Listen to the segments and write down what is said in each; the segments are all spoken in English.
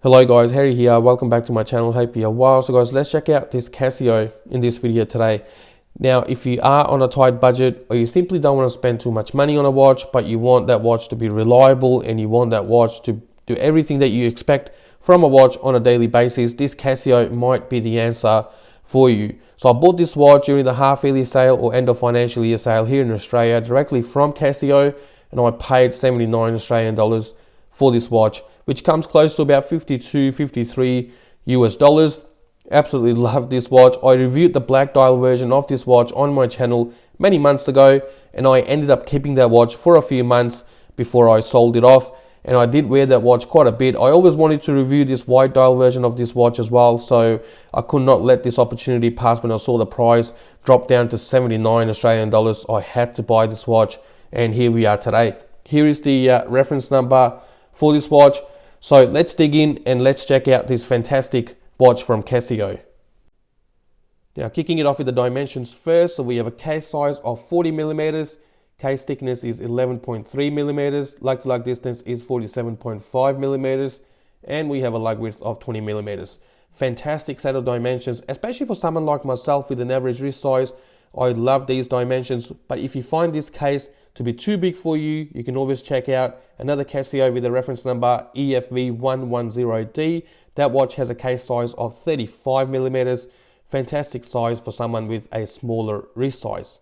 Hello guys, Harry here. Welcome back to my channel. Hope you're well. So guys, let's check out this Casio in this video today. Now, if you are on a tight budget or you simply don't want to spend too much money on a watch, but you want that watch to be reliable and you want that watch to do everything that you expect from a watch on a daily basis, this Casio might be the answer for you. So I bought this watch during the half yearly sale or end of financial year sale here in Australia directly from Casio, and I paid 79 Australian dollars for this watch, which comes close to about 52, 53 US dollars. Absolutely love this watch. I reviewed the black dial version of this watch on my channel many months ago, and I ended up keeping that watch for a few months before I sold it off. And I did wear that watch quite a bit. I always wanted to review this white dial version of this watch as well, so I could not let this opportunity pass. When I saw the price drop down to 79 Australian dollars, I had to buy this watch, and here we are today. Here is the reference number for this watch. So let's dig in and let's check out this fantastic watch from Casio. Now, kicking it off with the dimensions first, so we have a case size of 40 millimeters, case thickness is 11.3 millimeters, lug to lug distance is 47.5 millimeters, and we have a lug width of 20 millimeters. Fantastic set of dimensions, especially for someone like myself with an average wrist size. I love these dimensions, but if you find this case to be too big for you, you can always check out another Casio with the reference number EFV110D. That watch has a case size of 35 millimeters. Fantastic size for someone with a smaller wrist size.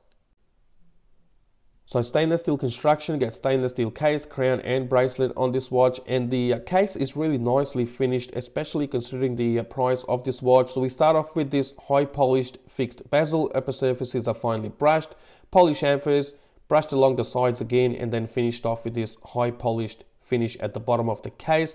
So stainless steel construction, get stainless steel case, crown and bracelet on this watch, and the case is really nicely finished, especially considering the price of this watch. So we start off with this high polished fixed bezel, upper surfaces are finely brushed, polish chamfers, brushed along the sides again, and then finished off with this high polished finish at the bottom of the case.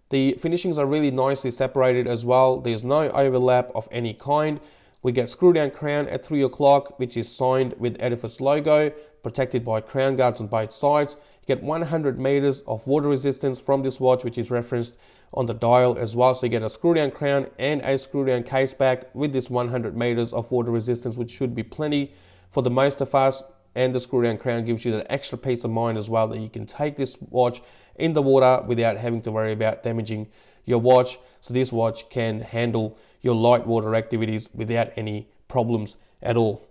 The finishings are really nicely separated as well. There's no overlap of any kind. We get screw down crown at 3 o'clock, which is signed with Edifice logo, protected by crown guards on both sides. You get 100 meters of water resistance from this watch, which is referenced on the dial as well. So you get a screw down crown and a screw down case back with this 100 meters of water resistance, which should be plenty for the most of us. And the screw down crown gives you that extra peace of mind as well, that you can take this watch in the water without having to worry about damaging your watch. So this watch can handle your light water activities without any problems at all.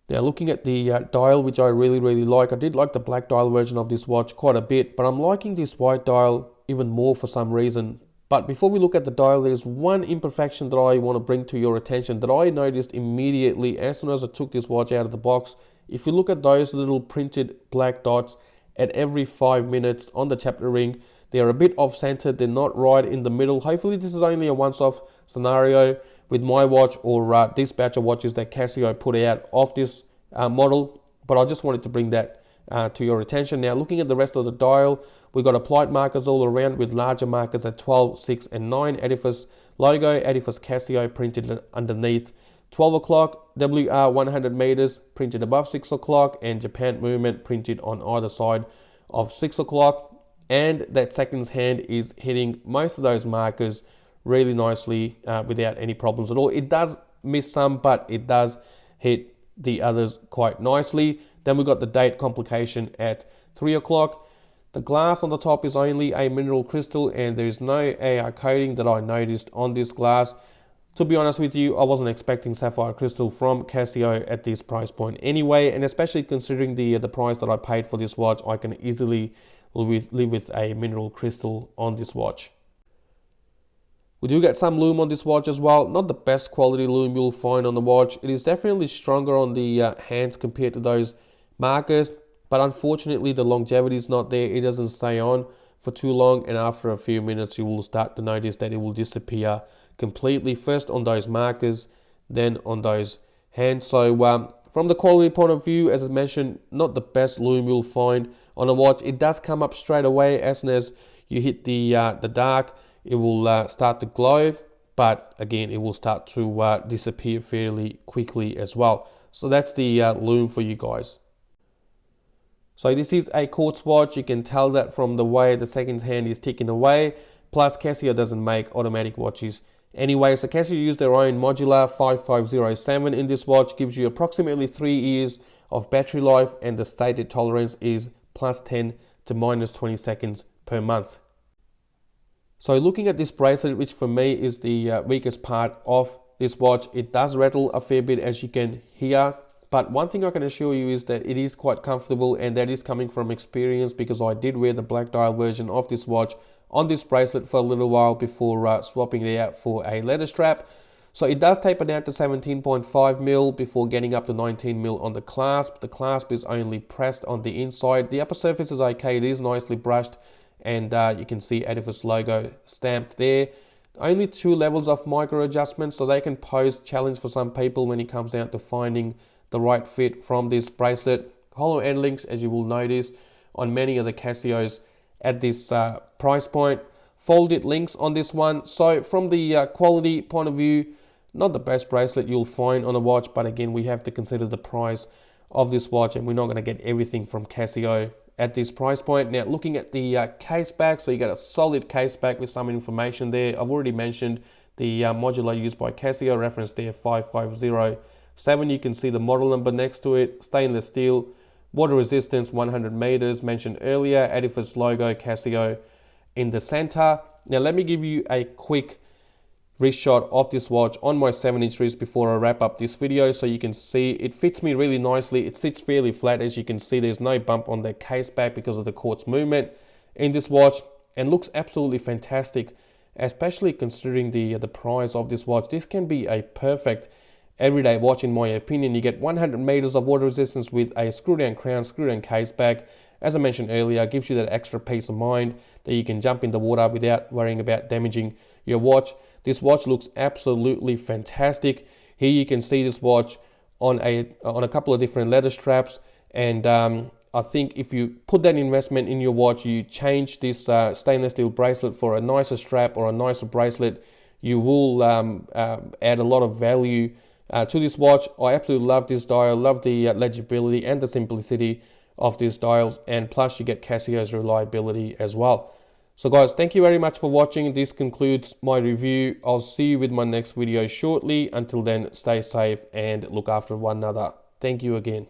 Now, looking at the dial, which I really like, I did like the black dial version of this watch quite a bit, but I'm liking this white dial even more for some reason. But before we look at the dial, there's one imperfection that I want to bring to your attention that I noticed immediately as soon as I took this watch out of the box. If you look at those little printed black dots at every 5 minutes on the chapter ring, they are a bit off-centered, they're not right in the middle. Hopefully this is only a once-off scenario with my watch or this batch of watches that Casio put out of this model, but I just wanted to bring that to your attention. Now, looking at the rest of the dial, we've got applied markers all around with larger markers at 12, 6 and 9, Edifice logo, Edifice Casio printed underneath 12 o'clock, WR 100 meters printed above 6 o'clock, and Japan movement printed on either side of 6 o'clock. And that seconds hand is hitting most of those markers really nicely without any problems at all. It does miss some, but it does hit the others quite nicely. Then we've got the date complication at 3 o'clock. The glass on the top is only a mineral crystal, and there is no AR coating that I noticed on this glass. To be honest with you, I wasn't expecting sapphire crystal from Casio at this price point anyway, and especially considering the price that I paid for this watch, I can easily live with a mineral crystal on this watch. We do get some lume on this watch as well. Not the best quality lume you'll find on the watch. It is definitely stronger on the hands compared to those markers, but unfortunately the longevity is not there. It doesn't stay on for too long, and after a few minutes you will start to notice that it will disappear completely, first on those markers, then on those hands. So from the quality point of view, as I mentioned, not the best lume you'll find on a watch. It does come up straight away as soon as you hit the dark. It will start to glow, but again, it will start to disappear fairly quickly as well. So that's the lume for you guys. So this is a quartz watch. You can tell that from the way the seconds hand is ticking away. Plus, Casio doesn't make automatic watches anyway. So Casio use their own modular 5507 in this watch. Gives you approximately 3 years of battery life, and the stated tolerance is +10 to -20 seconds per month. So looking at this bracelet, which for me is the weakest part of this watch, it does rattle a fair bit, as you can hear. But one thing I can assure you is that it is quite comfortable, and that is coming from experience, because I did wear the black dial version of this watch on this bracelet for a little while before swapping it out for a leather strap. So it does taper down to 17.5 mil before getting up to 19 mil on the clasp. The clasp is only pressed on the inside. The upper surface is okay, it is nicely brushed, and you can see Edifice logo stamped there. Only 2 levels of micro adjustments, so they can pose challenge for some people when it comes down to finding the right fit from this bracelet. Hollow end links, as you will notice on many of the Casios at this price point. Folded links on this one. So from the quality point of view, not the best bracelet you'll find on a watch, but again, we have to consider the price of this watch, and we're not going to get everything from Casio at this price point. Now, looking at the case back, so you get a solid case back with some information there. I've already mentioned the modular used by Casio, reference there 5507. You can see the model number next to it, stainless steel, water resistance 100 meters, mentioned earlier, Edifice logo, Casio in the center. Now, let me give you a quick wrist shot of this watch on my 7-inch wrist before I wrap up this video, so you can see it fits me really nicely. It sits fairly flat, as you can see. There's no bump on the case back because of the quartz movement in this watch, and looks absolutely fantastic, especially considering the price of this watch. This can be a perfect everyday watch in my opinion. You get 100 meters of water resistance with a screw down crown, screw down case back. As I mentioned earlier, gives you that extra peace of mind that you can jump in the water without worrying about damaging your watch. This watch looks absolutely fantastic. Here you can see this watch on a couple of different leather straps, and I think if you put that investment in your watch, you change this stainless steel bracelet for a nicer strap or a nicer bracelet, you will add a lot of value to this watch. I absolutely love this dial, love the legibility and the simplicity of this dial, and plus you get Casio's reliability as well. So guys, thank you very much for watching. This concludes my review. I'll see you with my next video shortly. Until then, stay safe and look after one another. Thank you again.